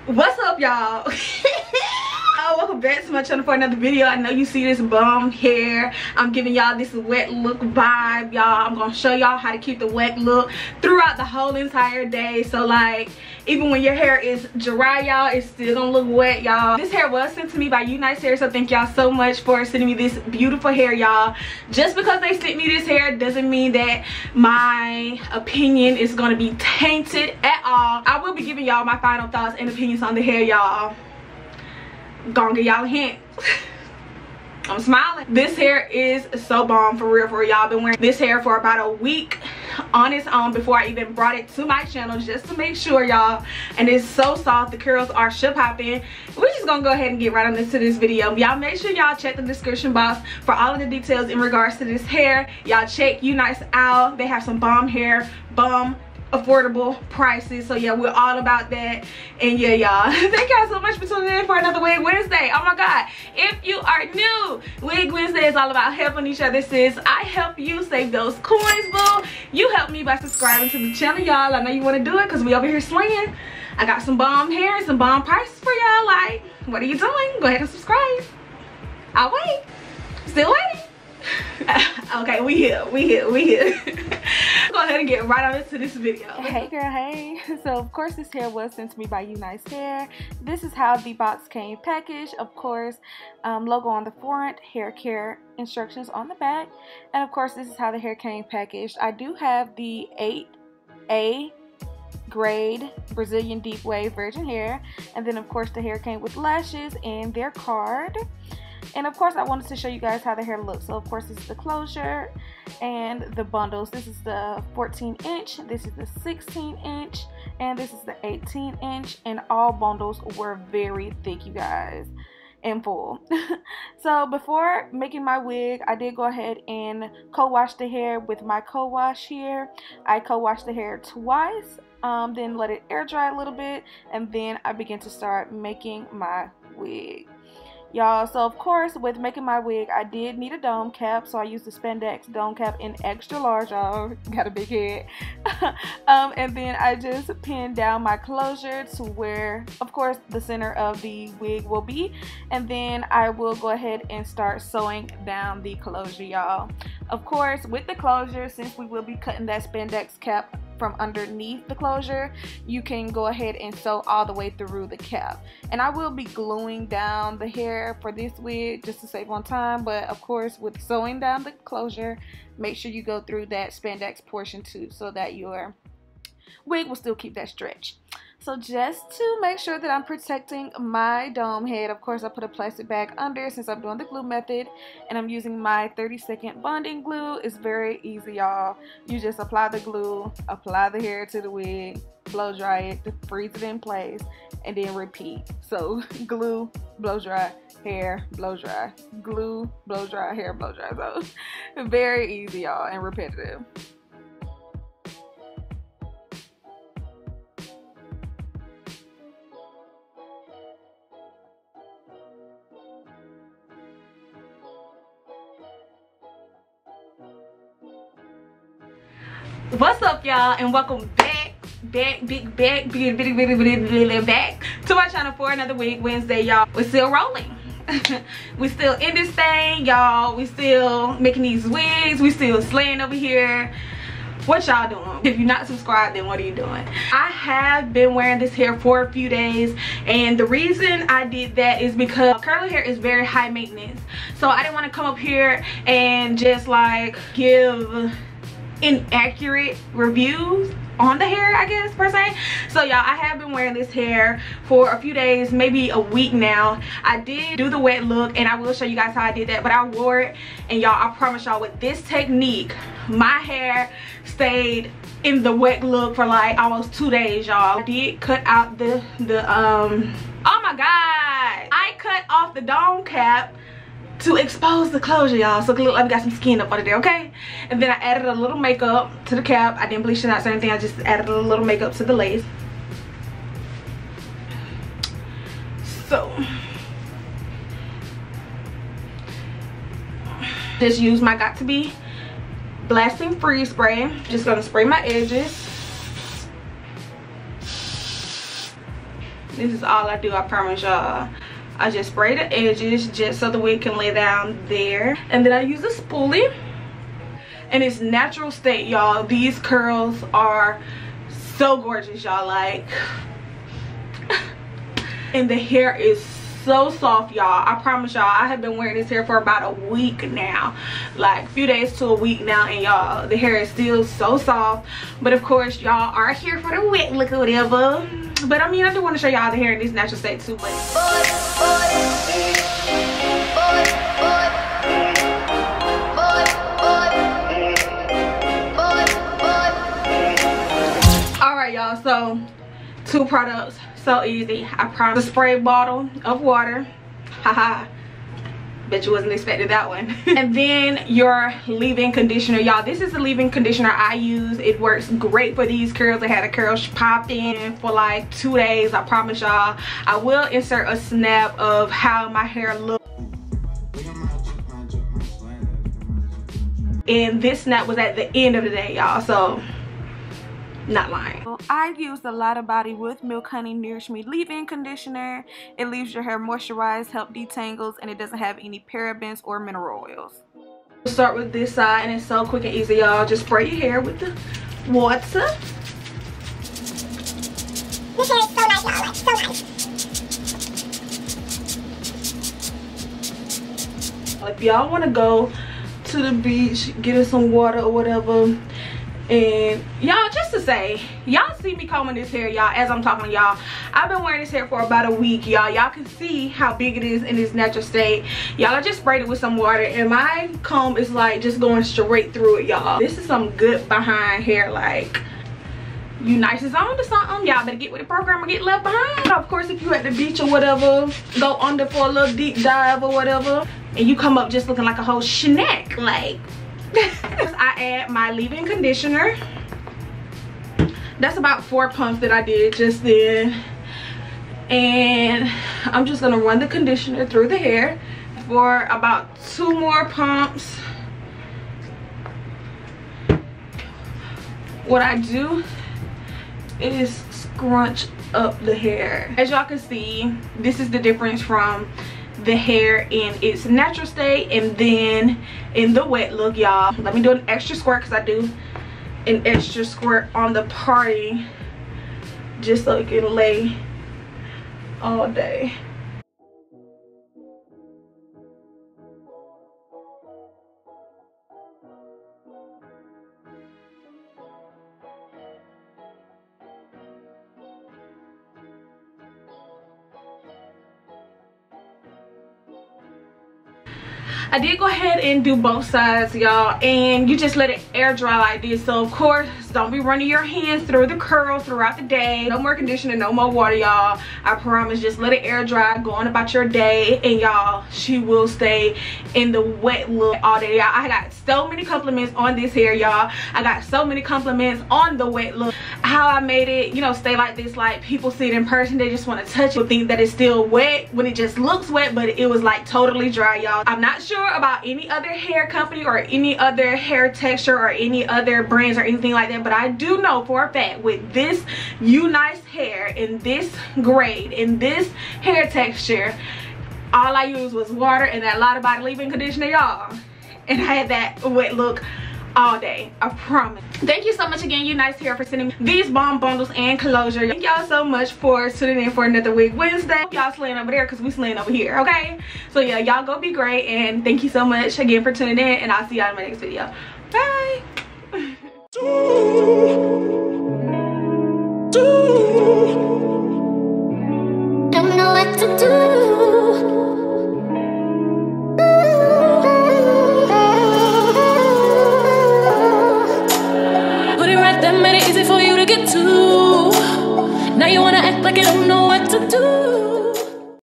What's up, y'all? Welcome back to my channel for another video. I know you see this bum hair. I'm giving y'all this wet look vibe, y'all. I'm gonna show y'all how to keep the wet look throughout the whole entire day. So like, even when your hair is dry, y'all, it's still gonna look wet, y'all. This hair was sent to me by UNice Hair, so thank y'all so much for sending me this beautiful hair, y'all. Just because they sent me this hair doesn't mean that my opinion is gonna be tainted at all. I will be giving y'all my final thoughts and opinions on the hair, y'all. Gonna give y'all a hint. I'm smiling. This hair is so bomb, for real, y'all. Been wearing this hair for about a week on its own before I even brought it to my channel, just to make sure, y'all. And it's so soft, the curls are ship hopping. We're just gonna go ahead and get right on into this video. Y'all make sure y'all check the description box for all of the details in regards to this hair. Y'all check UNice out. They have some bomb hair, bomb affordable prices. So yeah, we're all about that. And yeah, y'all, thank y'all so much for tuning in for another Wig Wednesday. Oh my god, if you are new, Wig Wednesday is all about helping each other, sis. I help you save those coins, boo. You help me by subscribing to the channel, y'all. I know you want to do it because we over here slinging. I got some bomb hair and some bomb prices for y'all. Like, what are you doing? Go ahead and subscribe. I'll wait. Still waiting. Okay, we here. Go ahead and get right on into this video. Hey girl, hey. So of course this hair was sent to me by UNice Hair. This is how the box came packaged. Of course, logo on the front, hair care instructions on the back, and of course this is how the hair came packaged. I do have the 8A grade Brazilian deep wave virgin hair, and then of course the hair came with lashes and their card. And of course I wanted to show you guys how the hair looks. So of course this is the closure and the bundles. This is the 14-inch, this is the 16-inch, and this is the 18-inch, and all bundles were very thick, you guys, and full. So before making my wig, I did go ahead and co-wash the hair with my co-wash here. I co-washed the hair twice, then let it air dry a little bit, and then I began to start making my wig, y'all. So of course with making my wig I did need a dome cap, so I used the spandex dome cap in extra large, y'all. Got a big head. And then I just pinned down my closure to where of course the center of the wig will be, and then I will go ahead and start sewing down the closure, y'all. Of course with the closure, since we will be cutting that spandex cap from underneath the closure, you can go ahead and sew all the way through the cap. And I will be gluing down the hair for this wig just to save on time, but of course with sewing down the closure, make sure you go through that spandex portion too, so that your wig will still keep that stretch. So just to make sure that I'm protecting my dome head, of course I put a plastic bag under since I'm doing the glue method, and I'm using my 30-second bonding glue. It's very easy, y'all. You just apply the glue, apply the hair to the wig, blow dry it, freeze it in place, and then repeat. So glue, blow dry, hair, blow dry, glue, blow dry, hair, blow dry. So very easy, y'all, and repetitive. What's up, y'all, and welcome back to my channel for another Wig Wednesday, y'all. We're still rolling. We still in this thing, y'all. We still making these wigs. We still slaying over here. What y'all doing? If you're not subscribed, then what are you doing? I have been wearing this hair for a few days, and the reason I did that is because curly hair is very high maintenance. So I didn't want to come up here and just like give inaccurate reviews on the hair, I guess, per se. So y'all, I have been wearing this hair for a few days, maybe a week now. I did do the wet look, and I will show you guys how I did that, but I wore it, and y'all, I promise y'all, with this technique my hair stayed in the wet look for like almost 2 days, y'all. I did cut out the oh my god, I cut off the dome cap to expose the closure, y'all, so it look like we got some skin up under there, okay? And then I added a little makeup to the cap. I didn't bleach it out or anything. I just added a little makeup to the lace. So just use my Got To Be blasting free spray. Just gonna spray my edges. This is all I do, I promise y'all. I just spray the edges just so the wig can lay down there. And then I use a spoolie. And it's natural state, y'all. These curls are so gorgeous, y'all. Like, and the hair is so soft, y'all. I promise y'all, I have been wearing this hair for about a week now, like a few days to a week now, and y'all, the hair is still so soft. But of course, y'all are here for the wet look or whatever. But I mean, I do want to show y'all the hair in this natural state too. But alright, y'all, so 2 products. So easy, I promise. A spray bottle of water. Haha. Bet you wasn't expecting that one. And then your leave-in conditioner, y'all. This is the leave-in conditioner I use. It works great for these curls. I had a curl popped in for like 2 days, I promise y'all. I will insert a snap of how my hair looks. And this snap was at the end of the day, y'all, so not lying. I used a lot of body with Milk Honey Nourish Me leave-in conditioner. It leaves your hair moisturized, help detangles, and it doesn't have any parabens or mineral oils. We'll start with this side, and it's so quick and easy, y'all. Just spray your hair with the water. This hair is so nice, y'all. Like, so nice. If y'all want to go to the beach, get us some water or whatever, and y'all, just to say, y'all see me combing this hair, y'all, as I'm talking to y'all. I've been wearing this hair for about a week, y'all. Y'all can see how big it is in its natural state. Y'all, I just sprayed it with some water, and my comb is like just going straight through it, y'all. This is some good behind hair. Like, UNice is on to something. Y'all better get with the program or get left behind. Of course, if you at the beach or whatever, go under for a little deep dive or whatever, and you come up just looking like a whole snack, like. I add my leave-in conditioner. That's about 4 pumps that I did just then, and I'm just gonna run the conditioner through the hair for about 2 more pumps. What I do is scrunch up the hair. As y'all can see, this is the difference from the hair in its natural state and then in the wet look, y'all. Let me do an extra squirt, because I do an extra squirt on the party just so it can lay all day. I did go ahead and do both sides, y'all, and you just let it air dry like this. So of course, don't be running your hands through the curl throughout the day. No more conditioner, no more water, y'all. I promise. Just let it air dry, go on about your day, and y'all, she will stay in the wet look all day, y'all. I got so many compliments on this hair, y'all. I got so many compliments on the wet look, how I made it, you know, stay like this. Like, people see it in person, they just want to touch it, think that it's still wet when it just looks wet, but it was like totally dry, y'all. I'm not sure about any other hair company or any other hair texture or any other brands or anything like that, but I do know for a fact with this UNice hair in this grade, in this hair texture, all I used was water and that lot of body leave-in conditioner, y'all, and I had that wet look all day, I promise. Thank you so much again, UNice Hair, for sending me these bomb bundles and closure. Thank y'all so much for tuning in for another Wig Wednesday. Y'all slaying over there because we slaying over here, okay? So yeah, y'all go be great, and thank you so much again for tuning in, and I'll see y'all in my next video. Bye. Don't know what to do. Made it easy for you to get to. Now you wanna act like you don't know what to do.